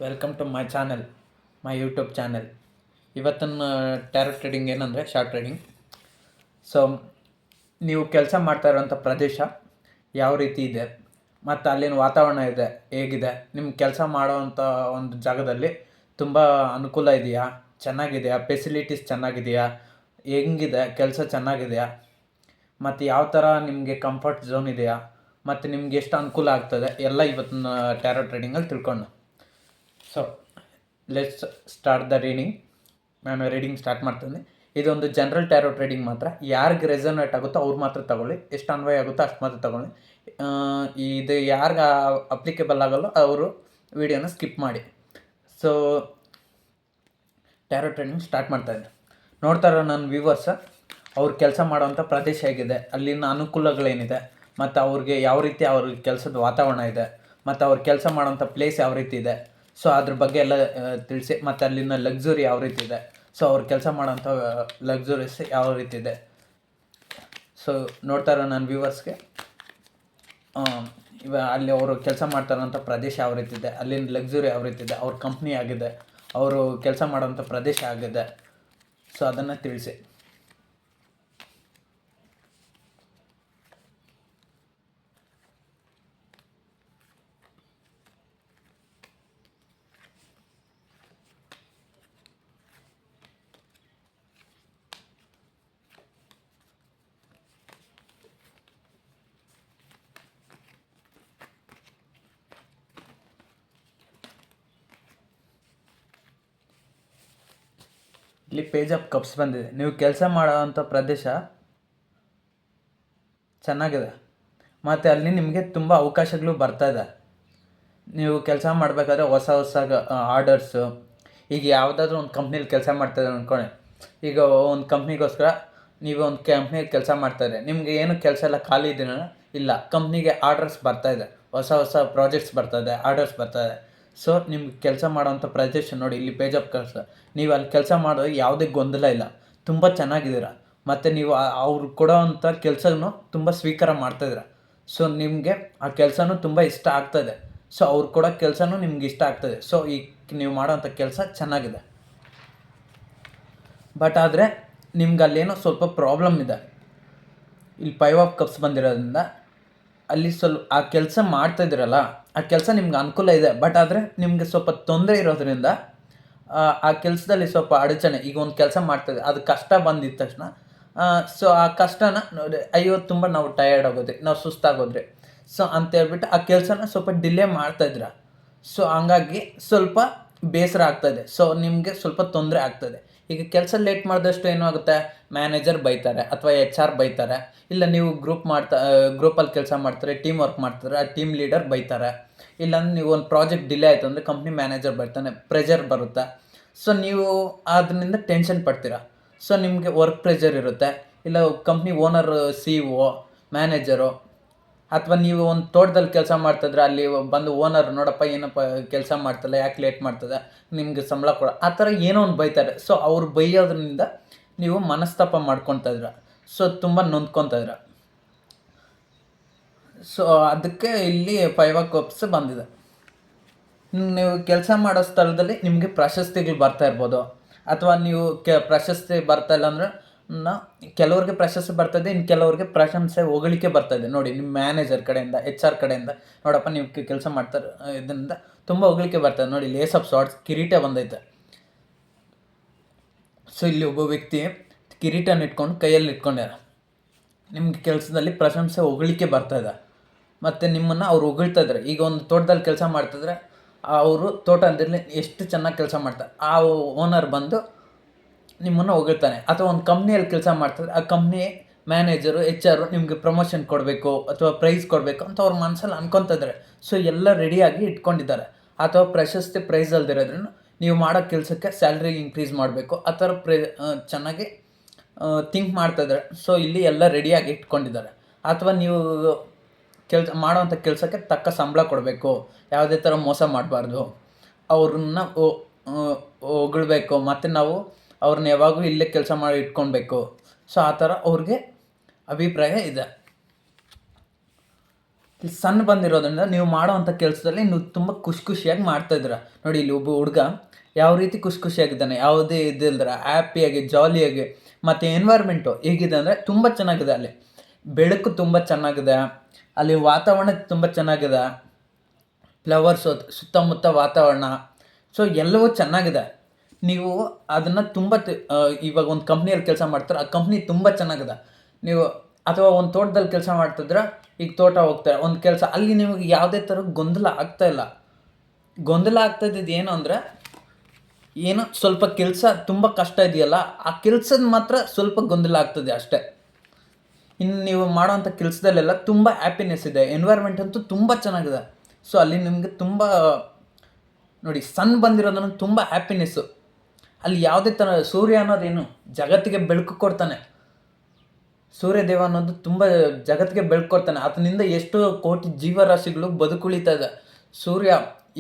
Welcome to my channel, my YouTube channel. ಇವತ್ತಿನ tarot trading ಏನಂದರೆ short trading. So ನೀವು ಕೆಲಸ ಮಾಡ್ತಾ ಇರೋಂಥ ಪ್ರದೇಶ ಯಾವ ರೀತಿ ಇದೆ ಮತ್ತು ಅಲ್ಲಿನ ವಾತಾವರಣ ಹೇಗಿದೆ, ನಿಮ್ಮ ಕೆಲಸ ಮಾಡೋವಂಥ ಒಂದು ಜಾಗದಲ್ಲಿ ತುಂಬ ಅನುಕೂಲ ಇದೆಯಾ, ಚೆನ್ನಾಗಿದೆಯಾ, ಫೆಸಿಲಿಟೀಸ್ ಚೆನ್ನಾಗಿದೆಯಾ, ಹೆಂಗಿದೆ ಕೆಲಸ ಚೆನ್ನಾಗಿದೆಯಾ, ಮತ್ತು ಯಾವ ಥರ ನಿಮಗೆ ಕಂಫರ್ಟ್ ಝೋನ್ ಇದೆಯಾ, ಮತ್ತು ನಿಮ್ಗೆ ಎಷ್ಟು ಅನುಕೂಲ ಆಗ್ತದೆ ಎಲ್ಲ ಇವತ್ತಿನ ಟ್ಯಾರೋ ಟ್ರೇಡಿಂಗಲ್ಲಿ ತಿಳ್ಕೊಂಡು. So let's start the reading. ನಾನು ರೀಡಿಂಗ್ ಸ್ಟಾರ್ಟ್ ಮಾಡ್ತೀನಿ. ಇದೊಂದು ಜನರಲ್ ಟ್ಯಾರೋ ಟ್ರೇಡಿಂಗ್ ಮಾತ್ರ. ಯಾರಿಗೆ ರೆಸನೇಟ್ ಆಗುತ್ತೋ ಅವ್ರು ಮಾತ್ರ ತಗೊಳ್ಳಿ, ಎಷ್ಟು ಅನ್ವಯ ಆಗುತ್ತೋ ಅಷ್ಟು ಮಾತ್ರ ತಗೊಳ್ಳಿ. ಇದು ಯಾರಿಗೆ ಅಪ್ಲಿಕೇಬಲ್ ಆಗಲ್ಲೋ ಅವರು ವಿಡಿಯೋನ ಸ್ಕಿಪ್ ಮಾಡಿ. ಸೊ ಟ್ಯಾರೋ ಟ್ರೇಡಿಂಗ್ ಸ್ಟಾರ್ಟ್ ಮಾಡ್ತಾಯಿದ್ದೆ. ನೋಡ್ತಾ ಇರೋ ನನ್ನ ವ್ಯೂವರ್ಸ್, ಅವ್ರು ಕೆಲಸ ಮಾಡೋವಂಥ ಪ್ರದೇಶ ಹೇಗಿದೆ, ಅಲ್ಲಿನ ಅನುಕೂಲಗಳೇನಿದೆ, ಮತ್ತು ಅವ್ರಿಗೆ ಯಾವ ರೀತಿ ಅವ್ರಿಗೆ ಕೆಲಸದ ವಾತಾವರಣ ಇದೆ, ಮತ್ತು ಅವ್ರು ಕೆಲಸ ಮಾಡೋವಂಥ ಪ್ಲೇಸ್ ಯಾವ ರೀತಿ ಇದೆ, ಸೊ ಅದ್ರ ಬಗ್ಗೆ ಎಲ್ಲ ತಿಳಿಸಿ. ಮತ್ತು ಅಲ್ಲಿನ ಲಕ್ಸುರಿ ಯಾವ ರೀತಿ ಇದೆ, ಸೊ ಅವ್ರು ಕೆಲಸ ಮಾಡೋಂಥ ಲಕ್ಸುರೀಸ್ ಯಾವ ರೀತಿ ಇದೆ. ಸೊ ನೋಡ್ತಾ ಇರೋ ನನ್ನ ವ್ಯೂವರ್ಸ್ಗೆ ಅಲ್ಲಿ ಅವರು ಕೆಲಸ ಮಾಡ್ತಾರಂಥ ಪ್ರದೇಶ ಯಾವ ರೀತಿ ಇದೆ, ಅಲ್ಲಿನ ಲಕ್ಸುರಿ ಯಾವ ರೀತಿ ಇದೆ, ಅವ್ರ ಕಂಪ್ನಿ ಆಗಿದೆ, ಅವರು ಕೆಲಸ ಮಾಡೋಂಥ ಪ್ರದೇಶ ಆಗಿದೆ, ಸೊ ಅದನ್ನು ತಿಳಿಸಿ. ಇಲ್ಲಿ ಪೇಜ್ ಆಫ್ ಕಪ್ಸ್ ಬಂದಿದೆ. ನೀವು ಕೆಲಸ ಮಾಡೋವಂಥ ಪ್ರದೇಶ ಚೆನ್ನಾಗಿದೆ ಮತ್ತು ಅಲ್ಲಿ ನಿಮಗೆ ತುಂಬ ಅವಕಾಶಗಳು ಬರ್ತಾಯಿದೆ. ನೀವು ಕೆಲಸ ಮಾಡಬೇಕಾದ್ರೆ ಹೊಸ ಆರ್ಡರ್ಸು, ಈಗ ಯಾವುದಾದ್ರೂ ಒಂದು ಕಂಪ್ನೀಲಿ ಕೆಲಸ ಮಾಡ್ತಾಯಿದ್ದಾರೆ ಅಂದ್ಕೊಳ್ಳಿ. ಈಗ ಒಂದು ಕಂಪ್ನಿಗೋಸ್ಕರ ನೀವು ಒಂದು ಕಂಪ್ನಿಗೆ ಕೆಲಸ ಮಾಡ್ತಾಯಿದ್ರೆ ನಿಮಗೆ ಏನು ಕೆಲಸ ಎಲ್ಲ ಖಾಲಿ ಇದೆಯೋ ಇಲ್ಲ, ಕಂಪ್ನಿಗೆ ಆರ್ಡರ್ಸ್ ಬರ್ತಾಯಿದೆ, ಹೊಸ ಪ್ರಾಜೆಕ್ಟ್ಸ್ ಬರ್ತಾಯಿದೆ, ಆರ್ಡರ್ಸ್ ಬರ್ತಾಯಿದೆ. ಸೊ ನಿಮ್ಗೆ ಕೆಲಸ ಮಾಡೋವಂಥ ಪ್ರದೇಶ ನೋಡಿ, ಇಲ್ಲಿ ಪೇಜ್ ಆಫ್ ಕಪ್ಸ್. ನೀವು ಅಲ್ಲಿ ಕೆಲಸ ಮಾಡೋದು ಯಾವುದೇ ಗೊಂದಲ ಇಲ್ಲ, ತುಂಬ ಚೆನ್ನಾಗಿದ್ದೀರ, ಮತ್ತು ನೀವು ಅವ್ರು ಕೊಡೋವಂಥ ಕೆಲಸನೂ ತುಂಬ ಸ್ವೀಕಾರ ಮಾಡ್ತಾಯಿದ್ದೀರ. ಸೊ ನಿಮಗೆ ಆ ಕೆಲಸನೂ ತುಂಬ ಇಷ್ಟ ಆಗ್ತದೆ. ಸೊ ಅವ್ರು ಕೊಡೋ ಕೆಲಸನೂ ನಿಮ್ಗೆ ಇಷ್ಟ ಆಗ್ತದೆ. ಸೊ ಈಗ ನೀವು ಮಾಡೋವಂಥ ಕೆಲಸ ಚೆನ್ನಾಗಿದೆ. ಬಟ್ ಆದರೆ ನಿಮ್ಗೆ ಅಲ್ಲೇನೋ ಸ್ವಲ್ಪ ಪ್ರಾಬ್ಲಮ್ ಇದೆ. ಇಲ್ಲಿ 5 ಆಫ್ ಕಪ್ಸ್ ಬಂದಿರೋದ್ರಿಂದ ಅಲ್ಲಿ ಆ ಕೆಲಸ ಮಾಡ್ತಾಯಿದ್ದೀರಲ್ಲ, ಆ ಕೆಲಸ ನಿಮ್ಗೆ ಅನುಕೂಲ ಇದೆ. ಬಟ್ ಆದರೆ ನಿಮಗೆ ಸ್ವಲ್ಪ ತೊಂದರೆ ಇರೋದ್ರಿಂದ ಆ ಕೆಲಸದಲ್ಲಿ ಸ್ವಲ್ಪ ಅಡಚಣೆ. ಈಗ ಒಂದು ಕೆಲಸ ಮಾಡ್ತಾಯಿದ್ದೆ, ಅದು ಕಷ್ಟ ಬಂದಿದ್ದ ತಕ್ಷಣ ಸೊ ಆ ಕಷ್ಟನ ನೋಡಿ, ಅಯ್ಯೋ ತುಂಬ ನಾವು ಟಯರ್ಡ್ ಆಗೋದ್ರಿ, ನಾವು ಸುಸ್ತಾಗೋದ್ರಿ, ಸೊ ಅಂತೇಳ್ಬಿಟ್ಟು ಆ ಕೆಲಸನ ಸ್ವಲ್ಪ ಡಿಲೇ ಮಾಡ್ತಾಯಿದ್ರ. ಸೊ ಹಂಗಾಗಿ ಸ್ವಲ್ಪ ಬೇಸರ ಆಗ್ತಾಯಿದೆ. ಸೊ ನಿಮಗೆ ಸ್ವಲ್ಪ ತೊಂದರೆ ಆಗ್ತದೆ. ಈಗ ಕೆಲಸ ಲೇಟ್ ಮಾಡಿದಷ್ಟು ಏನಾಗುತ್ತೆ, ಮ್ಯಾನೇಜರ್ ಬೈತಾರೆ ಅಥವಾ HR ಬೈತಾರೆ, ಇಲ್ಲ ನೀವು ಗ್ರೂಪಲ್ಲಿ ಕೆಲಸ ಮಾಡ್ತಾರೆ, ಟೀಮ್ ವರ್ಕ್ ಮಾಡ್ತಾರೆ, ಆ ಟೀಮ್ ಲೀಡರ್ ಬೈತಾರೆ, ಇಲ್ಲಾಂದ್ರೆ ನೀವು ಒಂದು ಪ್ರಾಜೆಕ್ಟ್ ಡಿಲೇ ಆಯಿತು ಅಂದರೆ ಕಂಪ್ನಿ ಮ್ಯಾನೇಜರ್ ಬರ್ತಾನೆ, ಪ್ರೆಷರ್ ಬರುತ್ತೆ. ಸೊ ನೀವು ಅದರಿಂದ ಟೆನ್ಷನ್ ಪಡ್ತೀರಾ. ಸೊ ನಿಮಗೆ ವರ್ಕ್ ಪ್ರೆಷರ್ ಇರುತ್ತೆ. ಇಲ್ಲ ಕಂಪ್ನಿ ಓನರ್, CEO, ಮ್ಯಾನೇಜರು, ಅಥವಾ ನೀವು ಒಂದು ತೋಟದಲ್ಲಿ ಕೆಲಸ ಮಾಡ್ತಿದ್ರೆ ಅಲ್ಲಿ ಬಂದು ಓನರ್, ನೋಡಪ್ಪ ಏನಪ್ಪ ಕೆಲಸ ಮಾಡ್ತಲ್ಲ, ಯಾಕೆ ಲೇಟ್ ಮಾಡ್ತದೆ, ನಿಮಗೆ ಸಂಬಳ ಕೊಡ, ಆ ಥರ ಏನೋ ಒಂದು ಬೈತಾರೆ. ಸೊ ಅವ್ರು ಬೈಯೋದ್ರಿಂದ ನೀವು ಮನಸ್ತಾಪ ಮಾಡ್ಕೊತಾ ಇದ್ರ, ಸೊ ತುಂಬ ನೊಂದ್ಕೊತಾ. ಸೊ ಅದಕ್ಕೆ ಇಲ್ಲಿ 5 ಆಫ್ ಕಪ್ಸ್ ಬಂದಿದೆ. ನೀವು ಕೆಲಸ ಮಾಡೋ ಸ್ಥಳದಲ್ಲಿ ನಿಮಗೆ ಪ್ರಶಸ್ತಿಗಳು ಬರ್ತಾ ಇರ್ಬೋದು, ಅಥವಾ ನೀವು ಪ್ರಶಸ್ತಿ ಬರ್ತಾ ಇಲ್ಲ ಅಂದರೆ ಕೆಲವ್ರಿಗೆ ಪ್ರಶಸ್ತಿ ಬರ್ತದೆ, ಇನ್ನು ಕೆಲವ್ರಿಗೆ ಪ್ರಶಂಸೆ, ಹೊಗಳಿಕೆ ಬರ್ತಾಯಿದೆ. ನೋಡಿ, ನಿಮ್ಮ ಮ್ಯಾನೇಜರ್ ಕಡೆಯಿಂದ, HR ಕಡೆಯಿಂದ, ನೋಡಪ್ಪ ನೀವು ಕೆಲಸ ಮಾಡ್ತಾರೆ, ಇದರಿಂದ ತುಂಬ ಹೊಗಳಿಕೆ ಬರ್ತದೆ. ನೋಡಿ, ಲೇಸ್ ಆಫ್ ಸಾರ್ಟ್ಸ್, ಕಿರೀಟ ಬಂದೈತೆ. ಸೊ ಇಲ್ಲಿ ಒಬ್ಬ ವ್ಯಕ್ತಿ ಕಿರೀಟನ ಇಟ್ಕೊಂಡು ಕೈಯಲ್ಲಿ ಇಟ್ಕೊಂಡ್ಯಾರ. ನಿಮ್ಗೆ ಕೆಲಸದಲ್ಲಿ ಪ್ರಶಂಸೆ, ಹೊಗಳಿಕೆ ಬರ್ತಾಯಿದೆ, ಮತ್ತು ನಿಮ್ಮನ್ನು ಅವ್ರು ಹೊಗಳ್ತಾ ಇದ್ದಾರೆ. ಈಗ ಒಂದು ತೋಟದಲ್ಲಿ ಕೆಲಸ ಮಾಡ್ತಿದ್ರೆ ಅವರು ತೋಟದಲ್ಲಿ ಎಷ್ಟು ಚೆನ್ನಾಗಿ ಕೆಲಸ ಮಾಡ್ತಾರೆ, ಆ ಓನರ್ ಬಂದು ನಿಮ್ಮನ್ನು ಹೊಗಳ್ತಾನೆ. ಅಥವಾ ಒಂದು ಕಂಪ್ನಿಯಲ್ಲಿ ಕೆಲಸ ಮಾಡ್ತಿದ್ರೆ ಆ ಕಂಪ್ನಿ ಮ್ಯಾನೇಜರು, HR ನಿಮಗೆ ಪ್ರಮೋಷನ್ ಕೊಡಬೇಕು ಅಥವಾ ಪ್ರೈಸ್ ಕೊಡಬೇಕು ಅಂತ ಅವ್ರ ಮನಸ್ಸಲ್ಲಿ ಅನ್ಕೊತಾ ಇದ್ದಾರೆ. ಸೊ ಎಲ್ಲ ರೆಡಿಯಾಗಿ ಇಟ್ಕೊಂಡಿದ್ದಾರೆ. ಅಥವಾ ಪ್ರಶಸ್ತಿ, ಪ್ರೈಸ್ ಅಲ್ದಿರೋದ್ರೂ ನೀವು ಮಾಡೋ ಕೆಲಸಕ್ಕೆ ಸ್ಯಾಲ್ರಿ ಇನ್ಕ್ರೀಸ್ ಮಾಡಬೇಕು, ಆ ಥರ ಚೆನ್ನಾಗಿ ಥಿಂಕ್ ಮಾಡ್ತಾಯಿದ್ದಾರೆ. ಸೊ ಇಲ್ಲಿ ಎಲ್ಲ ರೆಡಿಯಾಗಿ ಇಟ್ಕೊಂಡಿದ್ದಾರೆ. ಅಥವಾ ನೀವು ಮಾಡೋವಂಥ ಕೆಲಸಕ್ಕೆ ತಕ್ಕ ಸಂಬಳ ಕೊಡಬೇಕು, ಯಾವುದೇ ಥರ ಮೋಸ ಮಾಡಬಾರ್ದು, ಅವ್ರನ್ನ ಹೊಗಳ್ಬೇಕು, ಮತ್ತು ನಾವು ಅವ್ರನ್ನ ಯಾವಾಗಲೂ ಇಲ್ಲೇ ಕೆಲಸ ಮಾಡಿ ಇಟ್ಕೊಳ್ಬೇಕು. ಸೊ ಆ ಥರ ಅವ್ರಿಗೆ ಅಭಿಪ್ರಾಯ ಇದೆ. ಇಲ್ಲಿ ಸನ್ ಬಂದಿರೋದ್ರಿಂದ ನೀವು ಮಾಡೋವಂಥ ಕೆಲಸದಲ್ಲಿ ನೀವು ತುಂಬ ಖುಷಿಯಾಗಿ ಮಾಡ್ತಾಯಿದ್ದೀರ. ನೋಡಿ ಇಲ್ಲಿ ಒಬ್ಬ ಹುಡುಗ ಯಾವ ರೀತಿ ಖುಷಿಯಾಗಿದ್ದಾನೆ, ಯಾವುದೇ ಇದಿಲ್ದಿರ ಹ್ಯಾಪಿಯಾಗಿ ಜಾಲಿಯಾಗಿ. ಮತ್ತು ಎನ್ವೈರ್ಮೆಂಟು ಹೇಗಿದೆ ಅಂದರೆ ತುಂಬ ಚೆನ್ನಾಗಿದೆ. ಅಲ್ಲಿ ಬೆಳಕು ತುಂಬ ಚೆನ್ನಾಗಿದೆ, ಅಲ್ಲಿ ವಾತಾವರಣ ತುಂಬ ಚೆನ್ನಾಗಿದೆ, ಫ್ಲವರ್ಸು ಸುತ್ತಮುತ್ತ ವಾತಾವರಣ, ಸೊ ಎಲ್ಲವೂ ಚೆನ್ನಾಗಿದೆ. ನೀವು ಅದನ್ನು ತುಂಬ ಇವಾಗ ಒಂದು ಕಂಪ್ನಿಯಲ್ಲಿ ಕೆಲಸ ಮಾಡ್ತಾರೆ, ಆ ಕಂಪ್ನಿ ತುಂಬ ಚೆನ್ನಾಗಿದೆ. ನೀವು ಅಥವಾ ಒಂದು ತೋಟದಲ್ಲಿ ಕೆಲಸ ಮಾಡ್ತಿದ್ರೆ, ಈಗ ತೋಟ ಹೋಗ್ತಾರೆ ಒಂದು ಕೆಲಸ, ಅಲ್ಲಿ ನಿಮಗೆ ಯಾವುದೇ ಥರ ಗೊಂದಲ ಆಗ್ತಾಯಿಲ್ಲ. ಗೊಂದಲ ಆಗ್ತಾಯಿದ್ದು ಏನು ಅಂದರೆ, ಏನೋ ಸ್ವಲ್ಪ ಕೆಲಸ ತುಂಬ ಕಷ್ಟ ಇದೆಯಲ್ಲ, ಆ ಕೆಲಸದ ಮಾತ್ರ ಸ್ವಲ್ಪ ಗೊಂದಲ ಆಗ್ತದೆ ಅಷ್ಟೇ. ಇನ್ನು ನೀವು ಮಾಡೋವಂಥ ಕೆಲಸದಲ್ಲೆಲ್ಲ ತುಂಬ ಹ್ಯಾಪಿನೆಸ್ ಇದೆ, ಎನ್ವೈರ್ಮೆಂಟ್ ಅಂತೂ ತುಂಬ ಚೆನ್ನಾಗಿದೆ. ಸೊ ಅಲ್ಲಿ ನಿಮಗೆ ತುಂಬ ನೋಡಿ ಸನ್ ಬಂದಿರೋದನ್ನು ತುಂಬ ಹ್ಯಾಪಿನೆಸ್ಸು. ಅಲ್ಲಿ ಯಾವುದೇ ಥರ ಸೂರ್ಯ ಅನ್ನೋದೇನು ಜಗತ್ತಿಗೆ ಬೆಳಕು ಕೊಡ್ತಾನೆ. ಸೂರ್ಯದೇವ ಅನ್ನೋದು ತುಂಬ ಜಗತ್ತಿಗೆ ಬೆಳಕು ಕೊಡ್ತಾನೆ. ಆತನಿಂದ ಎಷ್ಟು ಕೋಟಿ ಜೀವರಾಶಿಗಳು ಬದುಕುಳಿತಾ ಇದೆ. ಸೂರ್ಯ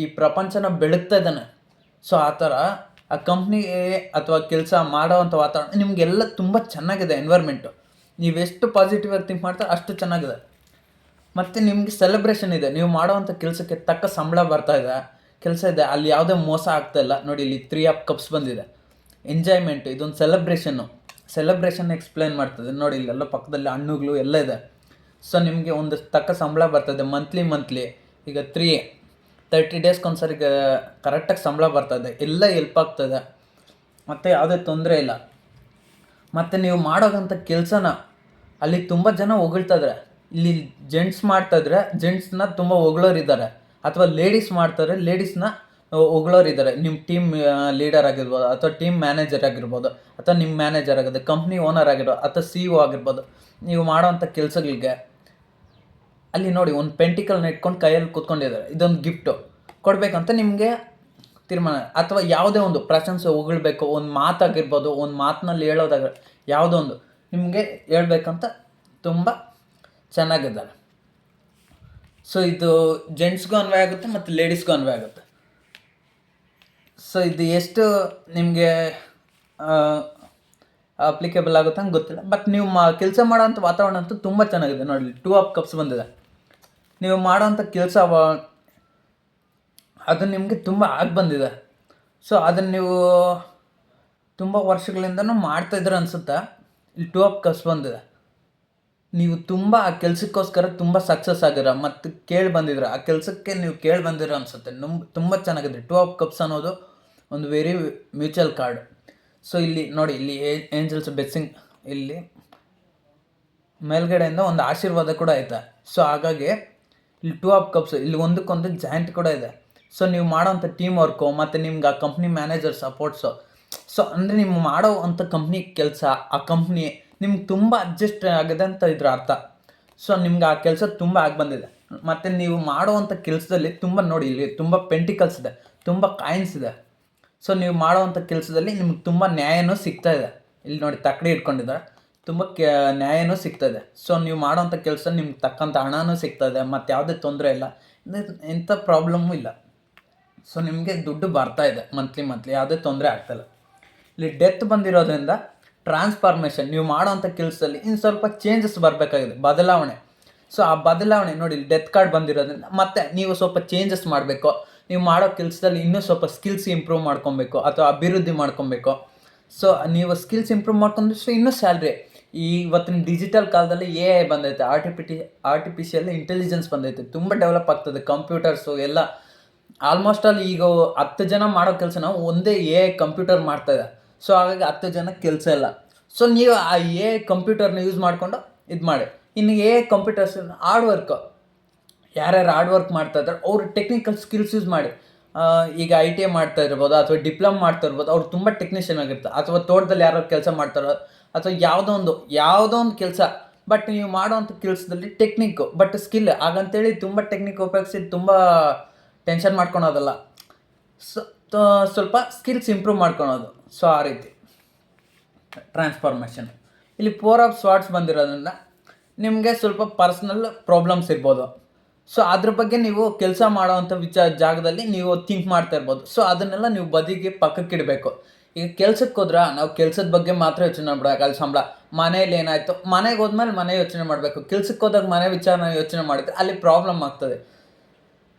ಈ ಪ್ರಪಂಚನ ಬೆಳಗ್ತಾ ಇದ್ದಾನೆ. ಸೊ ಆ ಥರ ಆ ಕಂಪ್ನಿಗೆ ಅಥವಾ ಕೆಲಸ ಮಾಡೋವಂಥ ವಾತಾವರಣ ನಿಮಗೆಲ್ಲ ತುಂಬ ಚೆನ್ನಾಗಿದೆ. ಎನ್ವೈರ್ಮೆಂಟು ನೀವೆಷ್ಟು ಪಾಸಿಟಿವ್ ಆಗಿ ಥಿಂಕ್ ಮಾಡ್ತಾರೆ ಅಷ್ಟು ಚೆನ್ನಾಗಿದೆ. ಮತ್ತು ನಿಮಗೆ ಸೆಲೆಬ್ರೇಷನ್ ಇದೆ, ನೀವು ಮಾಡೋವಂಥ ಕೆಲಸಕ್ಕೆ ತಕ್ಕ ಸಂಬಳ ಬರ್ತಾಯಿದೆ, ಕೆಲಸ ಇದೆ, ಅಲ್ಲಿ ಯಾವುದೇ ಮೋಸ ಆಗ್ತಾಯಿಲ್ಲ. ನೋಡಿ ಇಲ್ಲಿ 3 ಆಫ್ ಕಪ್ಸ್ ಬಂದಿದೆ, ಎಂಜಾಯ್ಮೆಂಟು, ಇದೊಂದು ಸೆಲೆಬ್ರೇಷನ್ ಎಕ್ಸ್ಪ್ಲೇನ್ ಮಾಡ್ತದೆ. ನೋಡಿ ಇಲ್ಲೆಲ್ಲ ಪಕ್ಕದಲ್ಲಿ ಹಣ್ಣುಗಳು ಎಲ್ಲ ಇದೆ. ಸೊ ನಿಮಗೆ ಒಂದು ತಕ್ಕ ಸಂಬಳ ಬರ್ತದೆ ಮಂತ್ಲಿ. ಈಗ 30 ಡೇಸ್ಗೊಂದ್ಸರಿ ಕರೆಕ್ಟಾಗಿ ಸಂಬಳ ಬರ್ತದೆ, ಎಲ್ಲ ಹೆಲ್ಪ್ ಆಗ್ತದೆ, ಮತ್ತು ಯಾವುದೇ ತೊಂದರೆ ಇಲ್ಲ. ಮತ್ತು ನೀವು ಮಾಡೋವಂಥ ಕೆಲಸನ ಅಲ್ಲಿ ತುಂಬ ಜನ ಹೊಗಳ್ತಾಯಿದ್ದಾರೆ. ಇಲ್ಲಿ ಜೆಂಟ್ಸ್ ಮಾಡ್ತಾಯಿದ್ರೆ ಜೆಂಟ್ಸ್ನ ತುಂಬ ಹೊಗಳೋರಿದ್ದಾರೆ, ಅಥವಾ ಲೇಡೀಸ್ ಮಾಡ್ತಾರೆ ಲೇಡೀಸ್ನ ಹೊಗಳೋರಿದ್ದಾರೆ. ನಿಮ್ಮ ಟೀಮ್ ಲೀಡರ್ ಆಗಿರ್ಬೋದು, ಅಥವಾ ಟೀಮ್ ಮ್ಯಾನೇಜರ್ ಆಗಿರ್ಬೋದು, ಅಥವಾ ನಿಮ್ಮ ಮ್ಯಾನೇಜರ್ ಆಗಿದೆ, ಕಂಪ್ನಿ ಓನರ್ ಆಗಿರ್ಬೋದು, ಅಥವಾ CEO ಆಗಿರ್ಬೋದು. ನೀವು ಮಾಡೋವಂಥ ಕೆಲಸಗಳಿಗೆ ಅಲ್ಲಿ ನೋಡಿ ಒಂದು ಪೆಂಟಿಕಲ್ನ ಇಟ್ಕೊಂಡು ಕೈಯಲ್ಲಿ ಕೂತ್ಕೊಂಡಿದ್ದಾರೆ, ಇದೊಂದು ಗಿಫ್ಟು ಕೊಡಬೇಕಂತ ನಿಮಗೆ ತೀರ್ಮಾನ. ಅಥವಾ ಯಾವುದೇ ಒಂದು ಪ್ರಶಂಸೆ ಹೊಗಳ್ಬೇಕು, ಒಂದು ಮಾತಾಗಿರ್ಬೋದು, ಒಂದು ಮಾತಿನಲ್ಲಿ ಹೇಳೋದಾಗ ಯಾವುದೋ ಒಂದು ನಿಮಗೆ ಹೇಳ್ಬೇಕಂತ ತುಂಬ ಚೆನ್ನಾಗಿದ್ದಾರೆ. ಸೊ ಇದು ಜೆಂಟ್ಸ್ಗೂ ಅನ್ವಯ ಆಗುತ್ತೆ ಮತ್ತು ಲೇಡೀಸ್ಗೂ ಅನ್ವಯ ಆಗುತ್ತೆ. ಸೊ ಇದು ಎಷ್ಟು ನಿಮಗೆ ಅಪ್ಲಿಕೇಬಲ್ ಆಗುತ್ತೆ ಅಂತ ಗೊತ್ತಿಲ್ಲ, ಬಟ್ ನೀವು ಕೆಲಸ ಮಾಡೋವಂಥ ವಾತಾವರಣ ಅಂತೂ ತುಂಬ ಚೆನ್ನಾಗಿದೆ. ನೋಡಿ 2 ಆಫ್ ಕಪ್ಸ್ ಬಂದಿದೆ. ನೀವು ಮಾಡೋವಂಥ ಕೆಲಸ ಅದು ನಿಮಗೆ ತುಂಬ ಆಗಿ ಬಂದಿದೆ. ಸೊ ಅದನ್ನು ನೀವು ತುಂಬ ವರ್ಷಗಳಿಂದನೂ ಮಾಡ್ತಾಯಿದ್ರೆ ಅನಿಸುತ್ತೆ. ಇಲ್ಲಿ 2 ಆಫ್ ಕಪ್ಸ್ ಬಂದಿದೆ. ನೀವು ತುಂಬ ಆ ಕೆಲಸಕ್ಕೋಸ್ಕರ ತುಂಬ ಸಕ್ಸಸ್ ಆಗಿರ ಮತ್ತು ಕೇಳಿ ಬಂದಿದ್ದೀರ, ಆ ಕೆಲಸಕ್ಕೆ ನೀವು ಕೇಳಿ ಬಂದಿರೋ ಅನಿಸುತ್ತೆ. ತುಂಬ ಚೆನ್ನಾಗಿದೆ. 2 ಆಫ್ ಕಪ್ಸ್ ಅನ್ನೋದು ಒಂದು ವೆರಿ ಮ್ಯೂಚುವಲ್ ಕಾರ್ಡ್. ಸೊ ಇಲ್ಲಿ ನೋಡಿ, ಇಲ್ಲಿ ಏಂಜಲ್ಸ್ ಬ್ಲೆಸ್ಸಿಂಗ್, ಇಲ್ಲಿ ಮೇಲ್ಗಡೆಯಿಂದ ಒಂದು ಆಶೀರ್ವಾದ ಕೂಡ ಐತೆ. ಸೊ ಹಾಗಾಗಿ ಇಲ್ಲಿ 2 ಆಫ್ ಕಪ್ಸ್, ಇಲ್ಲಿ ಒಂದಕ್ಕೊಂದು ಜಾಯಿಂಟ್ ಕೂಡ ಇದೆ. ಸೊ ನೀವು ಮಾಡೋವಂಥ ಟೀಮ್ ವರ್ಕು ಮತ್ತು ನಿಮ್ಗೆ ಆ ಕಂಪ್ನಿ ಮ್ಯಾನೇಜರ್ ಸಪೋರ್ಟ್ಸು. ಸೊ ಅಂದರೆ ನೀವು ಮಾಡೋ ಅಂಥ ಕಂಪ್ನಿ ಕೆಲಸ, ಆ ಕಂಪ್ನಿ ನಿಮ್ಗೆ ತುಂಬ ಅಡ್ಜಸ್ಟ್ ಆಗಿದೆ ಅಂತ ಇದ್ರ ಅರ್ಥ. ಸೊ ನಿಮ್ಗೆ ಆ ಕೆಲಸ ತುಂಬ ಆಗಿ ಬಂದಿದೆ. ಮತ್ತು ನೀವು ಮಾಡುವಂಥ ಕೆಲಸದಲ್ಲಿ ತುಂಬ ನೋಡಿ, ಇಲ್ಲಿ ತುಂಬ ಪೆಂಟಿಕಲ್ಸ್ ಇದೆ, ತುಂಬ ಕಾಯಿನ್ಸ್ ಇದೆ. ಸೊ ನೀವು ಮಾಡೋವಂಥ ಕೆಲಸದಲ್ಲಿ ನಿಮ್ಗೆ ತುಂಬ ನ್ಯಾಯನೂ ಸಿಗ್ತಾಯಿದೆ. ಇಲ್ಲಿ ನೋಡಿ ತಕ್ಕಡಿ ಇಟ್ಕೊಂಡಿದ್ದಾರೆ, ತುಂಬ ನ್ಯಾಯನೂ ಸಿಗ್ತಾಯಿದೆ. ಸೊ ನೀವು ಮಾಡೋವಂಥ ಕೆಲಸ ನಿಮ್ಗೆ ತಕ್ಕಂಥ ಹಣನೂ ಸಿಗ್ತಾಯಿದೆ, ಮತ್ತು ಯಾವುದೇ ತೊಂದರೆ ಇಲ್ಲ, ಎಂಥ ಪ್ರಾಬ್ಲಮ್ಮು ಇಲ್ಲ. ಸೊ ನಿಮಗೆ ದುಡ್ಡು ಬರ್ತಾಯಿದೆ ಮಂತ್ಲಿ, ಯಾವುದೇ ತೊಂದರೆ ಆಗ್ತಾಯಿಲ್ಲ. ಇಲ್ಲಿ ಡೆತ್ ಬಂದಿರೋದ್ರಿಂದ ಟ್ರಾನ್ಸ್ಫಾರ್ಮೇಷನ್, ನೀವು ಮಾಡೋವಂಥ ಕೆಲಸದಲ್ಲಿ ಇನ್ನು ಸ್ವಲ್ಪ ಚೇಂಜಸ್ ಬರಬೇಕಾಗಿದೆ, ಬದಲಾವಣೆ. ಸೊ ಆ ಬದಲಾವಣೆ ನೋಡಿ, ಇಲ್ಲಿ ಡೆತ್ ಕಾರ್ಡ್ ಬಂದಿರೋದ್ರಿಂದ ಮತ್ತೆ ನೀವು ಸ್ವಲ್ಪ ಚೇಂಜಸ್ ಮಾಡಬೇಕು. ನೀವು ಮಾಡೋ ಕೆಲಸದಲ್ಲಿ ಇನ್ನೂ ಸ್ವಲ್ಪ ಸ್ಕಿಲ್ಸ್ ಇಂಪ್ರೂವ್ ಮಾಡ್ಕೊಬೇಕು, ಅಥವಾ ಅಭಿವೃದ್ಧಿ ಮಾಡ್ಕೊಬೇಕು. ಸೊ ನೀವು ಸ್ಕಿಲ್ಸ್ ಇಂಪ್ರೂವ್ ಮಾಡ್ಕೊಂಡಷ್ಟು ಇನ್ನೂ ಸ್ಯಾಲ್ರಿ. ಇವತ್ತಿನ ಡಿಜಿಟಲ್ ಕಾಲದಲ್ಲಿ AI ಬಂದೈತೆ, ಆರ್ಟಿಫಿಷಿಯಲ್ ಇಂಟೆಲಿಜೆನ್ಸ್ ಬಂದೈತೆ, ತುಂಬ ಡೆವಲಪ್ ಆಗ್ತದೆ. ಕಂಪ್ಯೂಟರ್ಸು ಎಲ್ಲ ಆಲ್ಮೋಸ್ಟ್ ಅಲ್ಲಿ ಈಗ 10 ಜನ ಮಾಡೋ ಕೆಲಸನ ಒಂದೇ AI ಕಂಪ್ಯೂಟರ್ ಮಾಡ್ತಾಯಿದೆ. ಸೊ ಹಾಗಾಗಿ 10 ಜನಕ್ಕೆ ಕೆಲಸ ಇಲ್ಲ. ಸೊ ನೀವು ಆ AI ಕಂಪ್ಯೂಟರ್ನ ಯೂಸ್ ಮಾಡಿಕೊಂಡು ಇದು ಮಾಡಿ. ಇನ್ನು AI ಕಂಪ್ಯೂಟರ್ಸ್ ಹಾರ್ಡ್ ವರ್ಕು, ಯಾರ್ಯಾರು ಹಾರ್ಡ್ ವರ್ಕ್ ಮಾಡ್ತಾಯಿದ್ದಾರೆ ಅವರು ಟೆಕ್ನಿಕಲ್ ಸ್ಕಿಲ್ಸ್ ಯೂಸ್ ಮಾಡಿ. ಈಗ ITI ಮಾಡ್ತಾ ಇರ್ಬೋದು, ಅಥವಾ ಡಿಪ್ಲೊಮಾ ಮಾಡ್ತಾ ಇರ್ಬೋದು, ಅವ್ರು ತುಂಬ ಟೆಕ್ನಿಷಿಯನ್ ಆಗಿರ್ತಾರೆ. ಅಥವಾ ತೋಟದಲ್ಲಿ ಯಾರೋ ಕೆಲಸ ಮಾಡ್ತಾರೋ, ಅಥವಾ ಯಾವುದೋ ಒಂದು ಕೆಲಸ, ಬಟ್ ನೀವು ಮಾಡೋವಂಥ ಕೆಲಸದಲ್ಲಿ ಟೆಕ್ನಿಕ್ಕು ಬಟ್ ಸ್ಕಿಲ್. ಹಾಗಂತೇಳಿ ತುಂಬ ಟೆಕ್ನಿಕ್ ಉಪಯೋಗಿಸಿ ತುಂಬ ಟೆನ್ಷನ್ ಮಾಡ್ಕೊಳೋದಲ್ಲ. ಸೊ ಸ್ವಲ್ಪ ಸ್ಕಿಲ್ಸ್ ಇಂಪ್ರೂವ್ ಮಾಡ್ಕೊಳೋದು. ಸೊ ಆ ರೀತಿ ಟ್ರಾನ್ಸ್ಫಾರ್ಮೇಷನ್. ಇಲ್ಲಿ 4 ಆಫ್ ಸ್ವಾರ್ಡ್ಸ್ ಬಂದಿರೋದ್ರಿಂದ ನಿಮಗೆ ಸ್ವಲ್ಪ ಪರ್ಸ್ನಲ್ ಪ್ರಾಬ್ಲಮ್ಸ್ ಇರ್ಬೋದು. ಸೊ ಅದ್ರ ಬಗ್ಗೆ ನೀವು ಕೆಲಸ ಮಾಡೋವಂಥ ಜಾಗದಲ್ಲಿ ನೀವು ಥಿಂಕ್ ಮಾಡ್ತಾ ಇರ್ಬೋದು. ಸೊ ಅದನ್ನೆಲ್ಲ ನೀವು ಬದಿಗೆ ಪಕ್ಕಕ್ಕಿಡಬೇಕು. ಈಗ ಕೆಲ್ಸಕ್ಕೆ ಹೋದ್ರೆ ನಾವು ಕೆಲ್ಸದ ಬಗ್ಗೆ ಮಾತ್ರ ಯೋಚನೆ ಮಾಡ್ಬೇಕು. ಅಲ್ಲಿ ಸಂಬಳ, ಮನೇಲಿ ಏನಾಯಿತು, ಮನೆಗೆ ಹೋದ್ಮೇಲೆ ಮನೆ ಯೋಚನೆ ಮಾಡಬೇಕು. ಕೆಲ್ಸಕ್ಕೆ ಹೋದಾಗ ಮನೆ ವಿಚಾರನ ಯೋಚನೆ ಮಾಡಿದ್ರೆ ಅಲ್ಲಿ ಪ್ರಾಬ್ಲಮ್ ಆಗ್ತದೆ.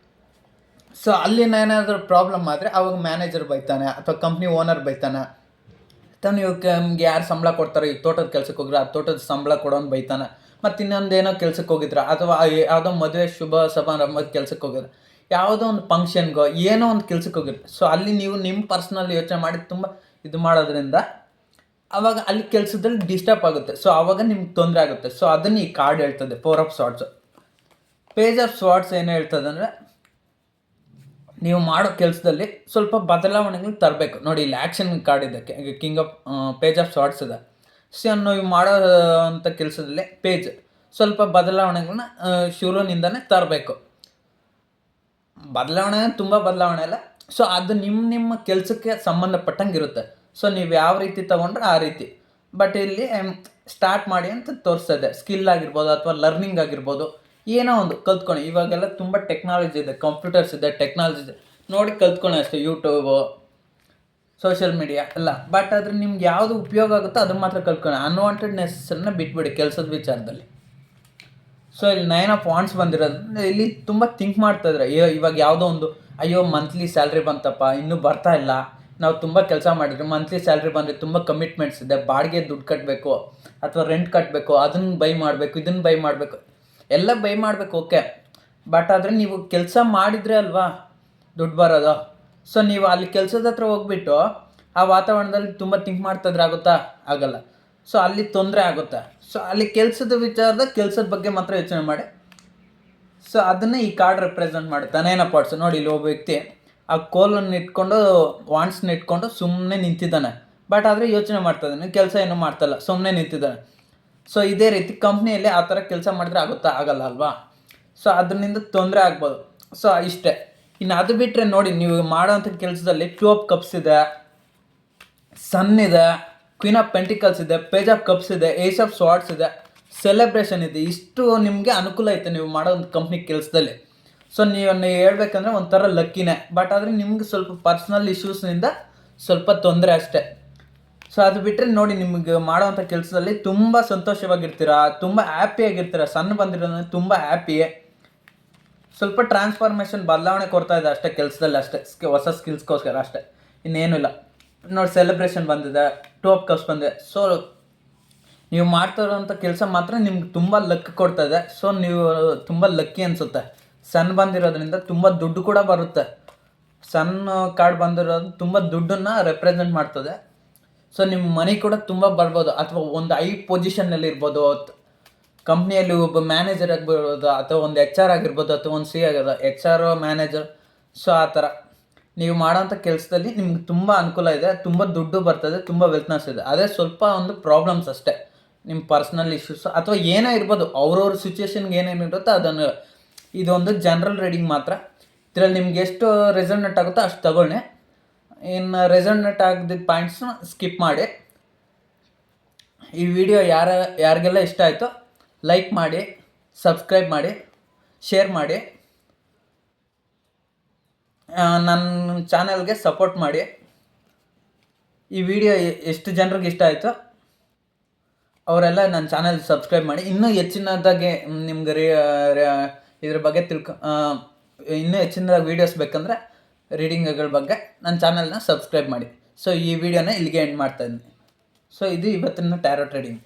ಸೊ ಅಲ್ಲಿನ ಏನಾದರೂ ಪ್ರಾಬ್ಲಮ್ ಆದರೆ ಅವಾಗ ಮ್ಯಾನೇಜರ್ ಬೈತಾನೆ ಅಥವಾ ಕಂಪ್ನಿ ಓನರ್ ಬೈತಾನೆ, ಅಥವಾ ನೀವು ನಿಮ್ಗೆ ಯಾರು ಸಂಬಳ ಕೊಡ್ತಾರೆ, ಈಗ ತೋಟದ ಕೆಲ್ಸಕ್ಕೆ ಹೋಗಿದ್ರೆ ಆ ತೋಟದ ಸಂಬಳ ಕೊಡೋನು ಬೈತಾನೆ. ಮತ್ತು ಇನ್ನೊಂದೇನೋ ಕೆಲ್ಸಕ್ಕೆ ಹೋಗಿದ್ರೆ ಅಥವಾ ಯಾವುದೋ ಮದುವೆ ಶುಭ ಸಮಾರಂಭದ ಕೆಲ್ಸಕ್ಕೆ ಹೋಗಿದ್ರೆ, ಯಾವುದೋ ಒಂದು ಫಂಕ್ಷನ್ಗೋ ಏನೋ ಒಂದು ಕೆಲ್ಸಕ್ಕೆ ಹೋಗಿದ್ರೆ, ಸೊ ಅಲ್ಲಿ ನೀವು ನಿಮ್ಮ ಪರ್ಸ್ನಲ್ ಯೋಚನೆ ಮಾಡಿ ತುಂಬ ಇದು ಮಾಡೋದ್ರಿಂದ ಆವಾಗ ಅಲ್ಲಿ ಕೆಲಸದಲ್ಲಿ ಡಿಸ್ಟರ್ಬ್ ಆಗುತ್ತೆ. ಸೊ ಆವಾಗ ನಿಮ್ಗೆ ತೊಂದರೆ ಆಗುತ್ತೆ. ಸೊ ಅದನ್ನು ಈ ಕಾರ್ಡ್ ಹೇಳ್ತದೆ, 4 ಆಫ್ ಸ್ವಾರ್ಡ್ಸು. ಪೇಜ್ ಆಫ್ ಸ್ವಾರ್ಡ್ಸ್ ಏನು ಹೇಳ್ತದೆ ಅಂದರೆ, ನೀವು ಮಾಡೋ ಕೆಲಸದಲ್ಲಿ ಸ್ವಲ್ಪ ಬದಲಾವಣೆಗಳು ತರಬೇಕು. ನೋಡಿ, ಇಲ್ಲಿ ಆ್ಯಕ್ಷನ್ ಕಾರ್ಡ್ ಇದೆ, ಕಿಂಗ್ ಆಫ್ ಪೇಜ್ ಆಫ್ ಸ್ವಾರ್ಡ್ಸ್ ಇದೆ. ಸೊ ನೀವು ಮಾಡೋ ಅಂಥ ಕೆಲಸದಲ್ಲಿ ಸ್ವಲ್ಪ ಬದಲಾವಣೆಗಳನ್ನ ಶುರುವಿನಿಂದನೇ ತರಬೇಕು. ತುಂಬ ಬದಲಾವಣೆ ಅಲ್ಲ. ಸೊ ಅದು ನಿಮ್ಮ ಕೆಲಸಕ್ಕೆ ಸಂಬಂಧಪಟ್ಟಂಗೆ ಇರುತ್ತೆ. ಸೊ ನೀವು ಯಾವ ರೀತಿ ತೊಗೊಂಡ್ರೆ ಆ ರೀತಿ. ಬಟ್ ಇಲ್ಲಿ ಸ್ಟಾರ್ಟ್ ಮಾಡಿ ಅಂತ ತೋರಿಸ್ತದೆ. ಸ್ಕಿಲ್ ಆಗಿರ್ಬೋದು ಅಥವಾ ಲರ್ನಿಂಗ್ ಆಗಿರ್ಬೋದು, ಏನೋ ಒಂದು ಕಲ್ತ್ಕೊಳ್ಳಿ. ಇವಾಗೆಲ್ಲ ತುಂಬ ಟೆಕ್ನಾಲಜಿ ಇದೆ, ಕಂಪ್ಯೂಟರ್ಸ್ ಇದೆ, ಟೆಕ್ನಾಲಜಿ ಇದೆ, ನೋಡಿ ಕಲ್ತ್ಕೊಳ್ಳಿ ಅಷ್ಟೇ. ಯೂಟ್ಯೂಬು, ಸೋಷಿಯಲ್ ಮೀಡಿಯಾ ಎಲ್ಲ. ಬಟ್ ಆದರೆ ನಿಮ್ಗೆ ಯಾವುದು ಉಪಯೋಗ ಆಗುತ್ತೋ ಅದನ್ನು ಮಾತ್ರ ಕಲ್ತ್ಕೊಳ್ಳಿ. ಅನ್ವಾಂಟೆಡ್ನೆಸ್ಸನ್ನು ಬಿಟ್ಬಿಡಿ ಕೆಲಸದ ವಿಚಾರದಲ್ಲಿ. ಸೊ ಇಲ್ಲಿ 9 ಆಫ್ ವಾಂಡ್ಸ್ ಬಂದಿರೋದ್ರಿಂದ ಇಲ್ಲಿ ತುಂಬ ಥಿಂಕ್ ಮಾಡ್ತಾಯಿದ್ರೆ, ಇವಾಗ ಯಾವುದೋ ಒಂದು, ಅಯ್ಯೋ ಮಂತ್ಲಿ ಸ್ಯಾಲ್ರಿ ಬಂತಪ್ಪ, ಇನ್ನೂ ಬರ್ತಾ ಇಲ್ಲ, ನಾವು ತುಂಬ ಕೆಲಸ ಮಾಡಿದ್ರೆ ಮಂತ್ಲಿ ಸ್ಯಾಲ್ರಿ ಬಂದರೆ ತುಂಬ ಕಮಿಟ್ಮೆಂಟ್ಸ್ ಇದೆ, ಬಾಡಿಗೆ ದುಡ್ಡು ಕಟ್ಟಬೇಕು ಅಥವಾ ರೆಂಟ್ ಕಟ್ಟಬೇಕು, ಅದನ್ನು ಬೈ ಮಾಡಬೇಕು, ಇದನ್ನು ಬೈ ಮಾಡಬೇಕು, ಎಲ್ಲ ಬೈ ಮಾಡಬೇಕು, ಓಕೆ. ಬಟ್ ಆದರೆ ನೀವು ಕೆಲಸ ಮಾಡಿದರೆ ಅಲ್ವಾ ದುಡ್ಡು ಬರೋದು. ಸೊ ನೀವು ಅಲ್ಲಿ ಕೆಲಸದ ಹತ್ರ ಹೋಗ್ಬಿಟ್ಟು ಆ ವಾತಾವರಣದಲ್ಲಿ ತುಂಬ ಥಿಂಕ್ ಮಾಡ್ತಾಯಿದ್ರೆ ಆಗುತ್ತಾ? ಆಗಲ್ಲ. ಸೊ ಅಲ್ಲಿ ತೊಂದರೆ ಆಗುತ್ತೆ. ಸೊ ಅಲ್ಲಿ ಕೆಲಸದ ವಿಚಾರದಾಗ ಕೆಲಸದ ಬಗ್ಗೆ ಮಾತ್ರ ಯೋಚನೆ ಮಾಡಿ. ಸೊ ಅದನ್ನೇ ಈ ಕಾರ್ಡ್ ರೆಪ್ರೆಸೆಂಟ್ ಮಾಡುತ್ತೆ. 9 ಆಫ್ ವಾಂಡ್ಸ್. ನೋಡಿ, ಇಲ್ಲಿ ಒಬ್ಬ ವ್ಯಕ್ತಿ ಆ ಕೋಲನ್ನು ಇಟ್ಕೊಂಡು, ವಾಂಡ್ಸ್ನ ಇಟ್ಕೊಂಡು ಸುಮ್ಮನೆ ನಿಂತಿದ್ದಾನೆ. ಬಟ್ ಆದರೆ ಯೋಚನೆ ಮಾಡ್ತಾಯಿದ್ದಾನೆ, ಕೆಲಸ ಏನೂ ಮಾಡ್ತಾಯಿಲ್ಲ, ಸುಮ್ಮನೆ ನಿಂತಿದ್ದಾನೆ. ಸೊ ಇದೇ ರೀತಿ ಕಂಪ್ನಿಯಲ್ಲಿ ಆ ಥರ ಕೆಲಸ ಮಾಡಿದ್ರೆ ಆಗುತ್ತಾ? ಆಗಲ್ಲ ಅಲ್ವಾ? ಸೊ ಅದರಿಂದ ತೊಂದರೆ ಆಗ್ಬೋದು. ಸೊ ಇಷ್ಟೇ. ಇನ್ನು ಅದು ಬಿಟ್ಟರೆ ನೋಡಿ, ನೀವು ಮಾಡೋವಂಥ ಕೆಲಸದಲ್ಲಿ 2 ಆಫ್ ಕಪ್ಸ್ ಇದೆ, ಸನ್ ಇದೆ, ಕ್ವೀನ್ ಆಫ್ ಪೆಂಟಿಕಲ್ಸ್ ಇದೆ, ಪೇಜ್ ಆಫ್ ಕಪ್ಸ್ ಇದೆ, ಏಸ್ ಆಫ್ ಸ್ವಾರ್ಡ್ಸ್ ಇದೆ, ಸೆಲೆಬ್ರೇಷನ್ ಇದೆ. ಇಷ್ಟು ನಿಮಗೆ ಅನುಕೂಲ ಐತೆ ನೀವು ಮಾಡೋ ಒಂದು ಕಂಪ್ನಿ ಕೆಲಸದಲ್ಲಿ. ಸೊ ನೀವು ಹೇಳ್ಬೇಕಂದ್ರೆ ಒಂಥರ ಲಕ್ಕಿನೇ. ಬಟ್ ಆದರೆ ನಿಮ್ಗೆ ಸ್ವಲ್ಪ ಪರ್ಸ್ನಲ್ ಇಶ್ಯೂಸ್ನಿಂದ ಸ್ವಲ್ಪ ತೊಂದರೆ ಅಷ್ಟೇ. ಸೊ ಅದು ಬಿಟ್ಟರೆ ನೋಡಿ, ನಿಮಗೆ ಮಾಡೋವಂಥ ಕೆಲಸದಲ್ಲಿ ತುಂಬ ಸಂತೋಷವಾಗಿರ್ತೀರ, ತುಂಬ ಹ್ಯಾಪಿಯಾಗಿರ್ತೀರ. ಸಣ್ಣ ಬಂದಿರೋದ್ರೆ ತುಂಬ ಹ್ಯಾಪಿ. ಸ್ವಲ್ಪ ಟ್ರಾನ್ಸ್ಫಾರ್ಮೇಷನ್, ಬದಲಾವಣೆ ಕೊಡ್ತಾ ಇದೆ ಅಷ್ಟೇ ಕೆಲಸದಲ್ಲಿ, ಅಷ್ಟೇ. ಹೊಸ ಸ್ಕಿಲ್ಸ್ಗೋಸ್ಕರ ಅಷ್ಟೇ, ಇನ್ನೇನು ಇಲ್ಲ. ನೋಡಿ, ಸೆಲೆಬ್ರೇಷನ್ ಬಂದಿದೆ, 2 ಆಫ್ ಕಪ್ಸ್ ಬಂದಿದೆ. ಸೊ ನೀವು ಮಾಡ್ತಾ ಇರೋವಂಥ ಕೆಲಸ ಮಾತ್ರ ನಿಮ್ಗೆ ತುಂಬ ಲಕ್ ಕೊಡ್ತಾ ಇದೆ. ಸೊ ನೀವು ತುಂಬ ಲಕ್ಕಿ ಅನಿಸುತ್ತೆ. ಸನ್ ಬಂದಿರೋದ್ರಿಂದ ತುಂಬ ದುಡ್ಡು ಕೂಡ ಬರುತ್ತೆ. ಸನ್ ಕಾರ್ಡ್ ಬಂದಿರೋದು ತುಂಬ ದುಡ್ಡನ್ನು ರೆಪ್ರೆಸೆಂಟ್ ಮಾಡ್ತದೆ. ಸೊ ನಿಮ್ಮ ಮನಿ ಕೂಡ ತುಂಬ ಬರ್ಬೋದು, ಅಥವಾ ಒಂದು ಹೈ ಪೊಸಿಷನ್ನಲ್ಲಿ ಇರ್ಬೋದು, ಕಂಪ್ನಿಯಲ್ಲಿ ಒಬ್ಬ ಮ್ಯಾನೇಜರ್ ಆಗಿರ್ಬೋದು, ಅಥವಾ ಒಂದು HR ಆಗಿರ್ಬೋದು, ಅಥವಾ ಒಂದು CA ಆಗಿರ್ಬೋದು, HR ಮ್ಯಾನೇಜರ್. ಸೊ ಆ ಥರ ನೀವು ಮಾಡೋಂಥ ಕೆಲಸದಲ್ಲಿ ನಿಮ್ಗೆ ತುಂಬ ಅನುಕೂಲ ಇದೆ, ತುಂಬ ದುಡ್ಡು ಬರ್ತದೆ, ತುಂಬ ವೆಲ್ತ್ನೆಸ್ ಇದೆ. ಅದೇ ಸ್ವಲ್ಪ ಒಂದು ಪ್ರಾಬ್ಲಮ್ಸ್ ಅಷ್ಟೇ, ನಿಮ್ಮ ಪರ್ಸ್ನಲ್ ಇಶ್ಯೂಸ್ ಅಥವಾ ಏನೇ ಇರ್ಬೋದು, ಅವ್ರವ್ರ ಸಿಚುವೇಶನ್ಗೆ ಏನೇನು ಇರುತ್ತೋ ಅದನ್ನು. ಇದೊಂದು ಜನರಲ್ ರೀಡಿಂಗ್ ಮಾತ್ರ. ಇದರಲ್ಲಿ ನಿಮ್ಗೆ ಎಷ್ಟು ರೆಸೊನೇಟ್ ಆಗುತ್ತೋ ಅಷ್ಟು ತಗೊಳ್ಳಿ. ಇನ್ನು ರೆಸೊನೇಟ್ ಆಗದಿದ್ದ ಪಾಯಿಂಟ್ಸ್ನ ಸ್ಕಿಪ್ ಮಾಡಿ. ಈ ವಿಡಿಯೋ ಯಾರಿಗೆಲ್ಲ ಇಷ್ಟ ಆಯಿತೋ ಲೈಕ್ ಮಾಡಿ, ಸಬ್ಸ್ಕ್ರೈಬ್ ಮಾಡಿ, ಶೇರ್ ಮಾಡಿ, ನನ್ನ ಚಾನಲ್ಗೆ ಸಪೋರ್ಟ್ ಮಾಡಿ. ಈ ವಿಡಿಯೋ ಎಷ್ಟು ಜನರಿಗೆ ಇಷ್ಟ ಆಯಿತೋ ಅವರೆಲ್ಲ ನನ್ನ ಚಾನಲ್ ಸಬ್ಸ್ಕ್ರೈಬ್ ಮಾಡಿ. ಇನ್ನೂ ಹೆಚ್ಚಿನದಾಗಿ ನಿಮ್ಗೆ ಇದ್ರ ಬಗ್ಗೆ ಇನ್ನೂ ಹೆಚ್ಚಿನದಾಗಿ ವೀಡಿಯೋಸ್ ಬೇಕಂದರೆ ರೀಡಿಂಗ್ಗಳ ಬಗ್ಗೆ ನನ್ನ ಚಾನಲ್ನ ಸಬ್ಸ್ಕ್ರೈಬ್ ಮಾಡಿ. ಸೊ ಈ ವಿಡಿಯೋನ ಇಲ್ಲಿಗೆ ಎಂಡ್ ಮಾಡ್ತಾಯಿದ್ದೀನಿ. ಸೊ ಇದು ಇವತ್ತಿನ ಟ್ಯಾರೋ ಟ್ರೇಡಿಂಗ್.